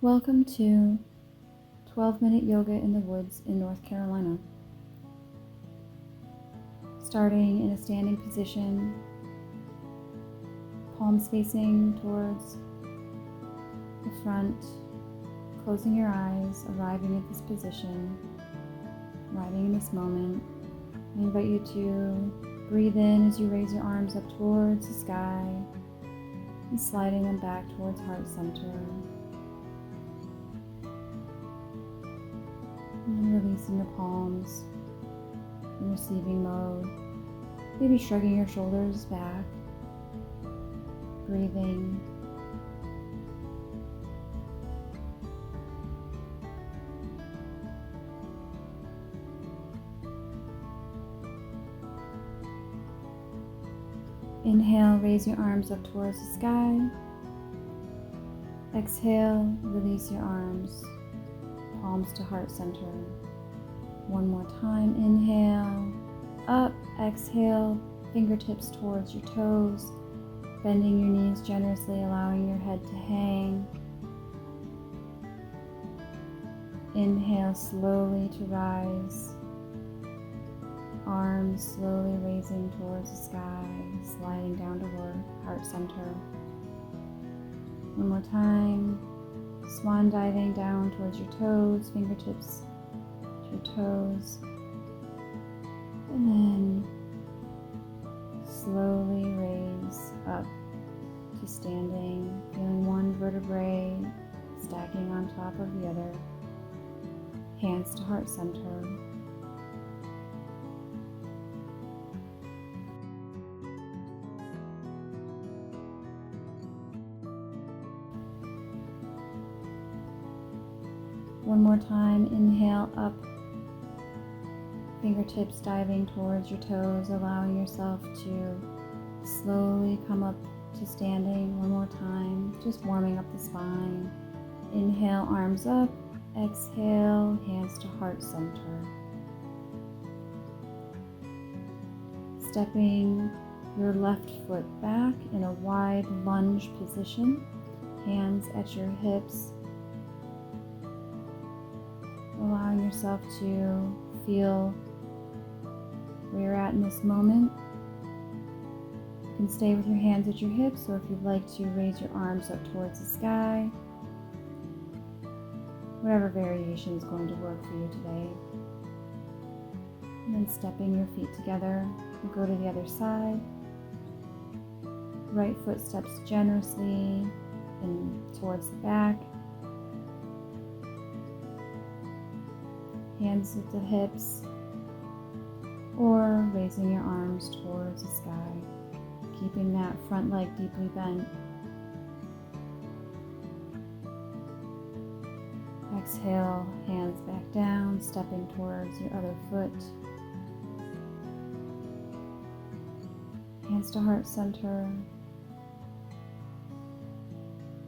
Welcome to 12-minute yoga in the woods in North Carolina. Starting in a standing position, palms facing towards the front, closing your eyes, arriving at this position, arriving in this moment. I invite you to breathe in as you raise your arms up towards the sky and sliding them back towards heart center. And then releasing the palms in receiving mode. Maybe shrugging your shoulders back, breathing. Inhale, raise your arms up towards the sky. Exhale, release your arms, palms to heart center. One more time, inhale, up, exhale, fingertips towards your toes, bending your knees generously, allowing your head to hang. Inhale slowly to rise, arms slowly raising towards the sky, sliding down to heart center. One more time, swan diving down towards your toes, fingertips to your toes, and then slowly raise up to standing, feeling one vertebrae stacking on top of the other, hands to heart center. One more time, inhale up, fingertips diving towards your toes, allowing yourself to slowly come up to standing. One more time, just warming up the spine. Inhale, arms up, exhale, hands to heart center. Stepping your left foot back in a wide lunge position, hands at your hips, allowing yourself to feel where you're at in this moment. You can stay with your hands at your hips, or if you'd like to raise your arms up towards the sky. Whatever variation is going to work for you today. And then stepping your feet together, we'll go to the other side. Right foot steps generously and towards the back. Hands at the hips, or raising your arms towards the sky, keeping that front leg deeply bent. Exhale, hands back down, stepping towards your other foot. Hands to heart center.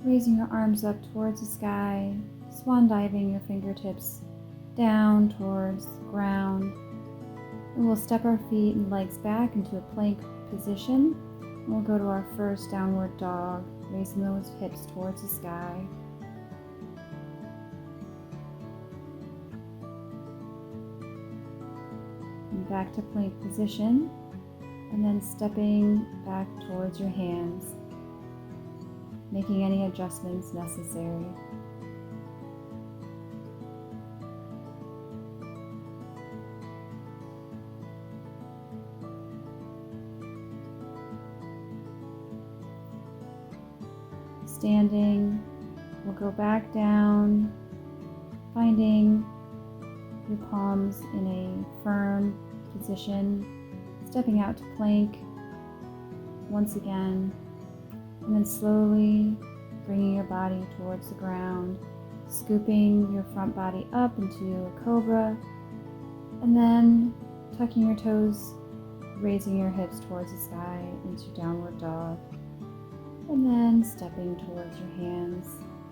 Raising your arms up towards the sky, swan diving your fingertips down towards the ground. And we'll step our feet and legs back into a plank position. And we'll go to our first downward dog, raising those hips towards the sky. And back to plank position, and then stepping back towards your hands, making any adjustments necessary. Standing, we'll go back down, finding your palms in a firm position, stepping out to plank once again, and then slowly bringing your body towards the ground, scooping your front body up into a cobra, and then tucking your toes, raising your hips towards the sky into downward dog. And then stepping towards your hands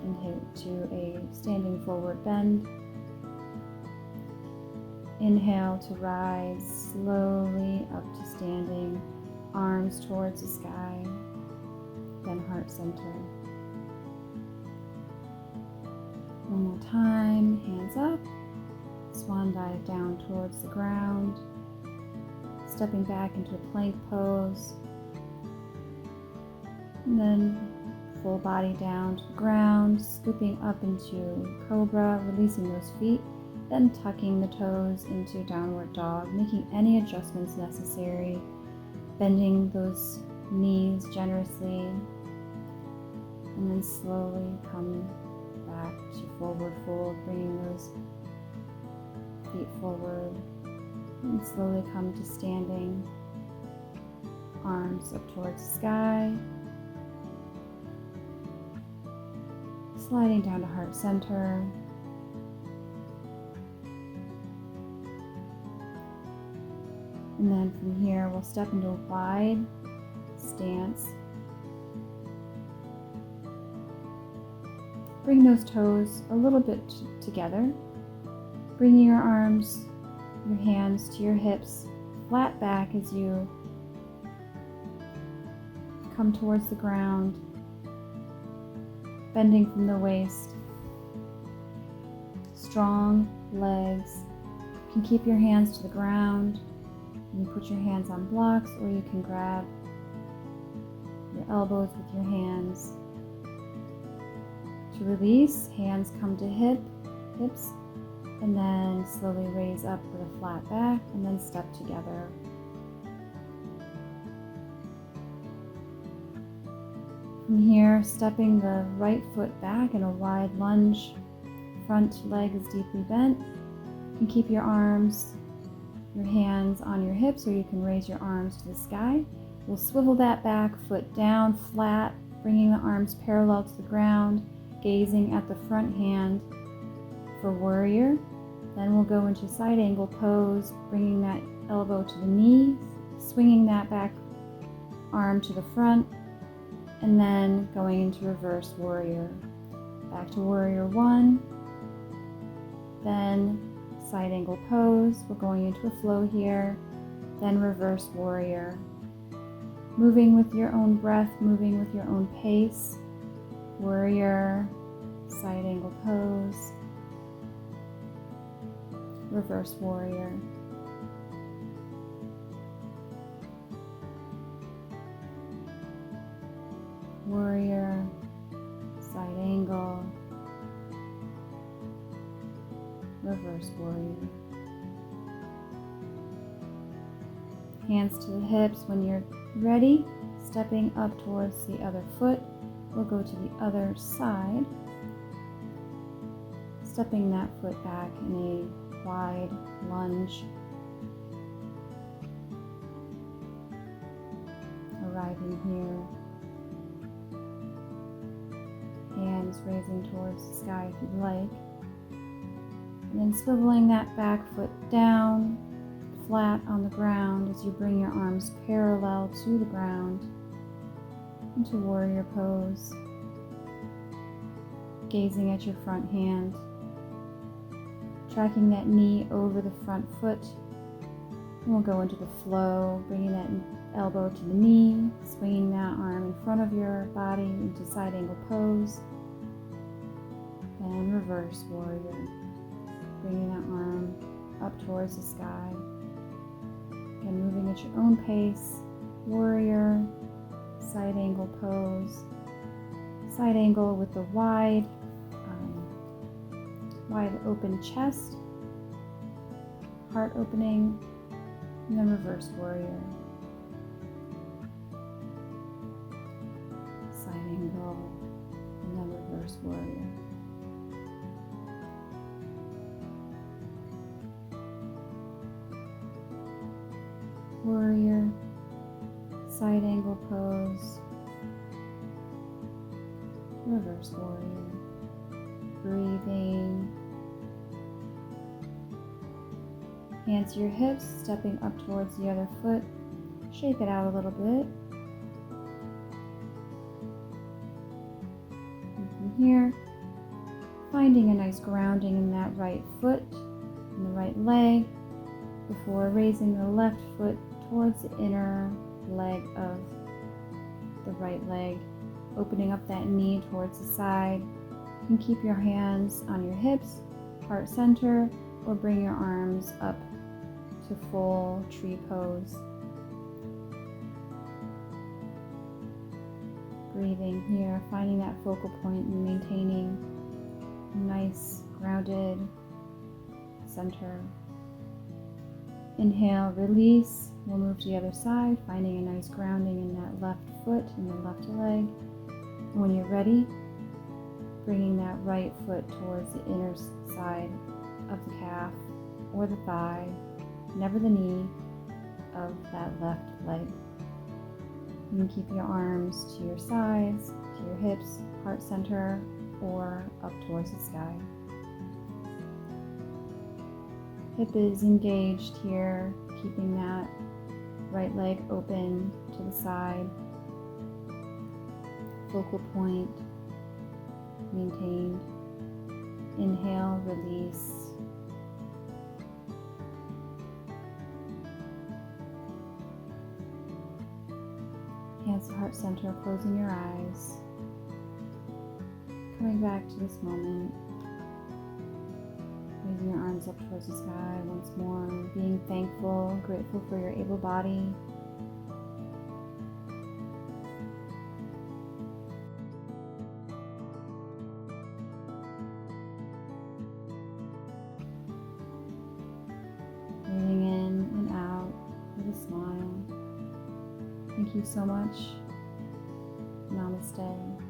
into a standing forward bend. Inhale to rise slowly up to standing, arms towards the sky, then heart center. One more time, hands up, swan dive down towards the ground, stepping back into a plank pose, and then full body down to the ground, scooping up into cobra, releasing those feet, then tucking the toes into downward dog, making any adjustments necessary, bending those knees generously, and then slowly come back to forward fold, bringing those feet forward, and slowly come to standing, arms up towards the sky, sliding down to heart center, and then from here we'll step into a wide stance. Bring those toes a little bit together, bringing your arms, your hands to your hips, flat back as you come towards the ground, bending from the waist. Strong legs. You can keep your hands to the ground. You can put your hands on blocks, or you can grab your elbows with your hands. To release, hands come to hips, and then slowly raise up with a flat back, and then step together. From here, stepping the right foot back in a wide lunge, front leg is deeply bent. You can keep your arms, your hands on your hips, or you can raise your arms to the sky. We'll swivel that back foot down flat, bringing the arms parallel to the ground, gazing at the front hand for warrior. Then we'll go into side angle pose, bringing that elbow to the knee, swinging that back arm to the front, and then going into reverse warrior. Back to warrior one, then side angle pose. We're going into a flow here, then reverse warrior. Moving with your own breath, moving with your own pace. Warrior, side angle pose, reverse warrior. Warrior, side angle, reverse warrior. Hands to the hips. When you're ready, stepping up towards the other foot, we'll go to the other side, stepping that foot back in a wide lunge, arriving here. Hands raising towards the sky if you'd like. And then swiveling that back foot down, flat on the ground as you bring your arms parallel to the ground into warrior pose. Gazing at your front hand, tracking that knee over the front foot. And we'll go into the flow, bringing that elbow to the knee, swinging that arm in front of your body into side angle pose, and reverse warrior, bringing that arm up towards the sky. Again, moving at your own pace. Warrior, side angle pose, side angle with the wide open chest, heart opening, and then reverse warrior. Side angle, and then reverse warrior. Warrior, side angle pose, reverse warrior. Breathing. Hands to your hips, stepping up towards the other foot. Shake it out a little bit. And from here, finding a nice grounding in that right foot and the right leg before raising the left foot towards the inner leg of the right leg, opening up that knee towards the side, You can keep your hands on your hips, heart center, or bring your arms up to full tree pose. Breathing here, finding that focal point and maintaining a nice grounded center. Inhale, release. We'll move to the other side, finding a nice grounding in that left foot and the left leg. And when you're ready, bringing that right foot towards the inner side of the calf or the thigh, never the knee of that left leg. You can keep your arms to your sides, to your hips, heart center, or up towards the sky. Hip is engaged here, keeping that right leg open to the side. Focal point maintained. Inhale, release. Hands to heart center, closing your eyes. Coming back to this moment. Raising your arms up towards the sky once more. Being thankful, grateful for your able body. Breathing in and out with a smile. Thank you so much. Namaste.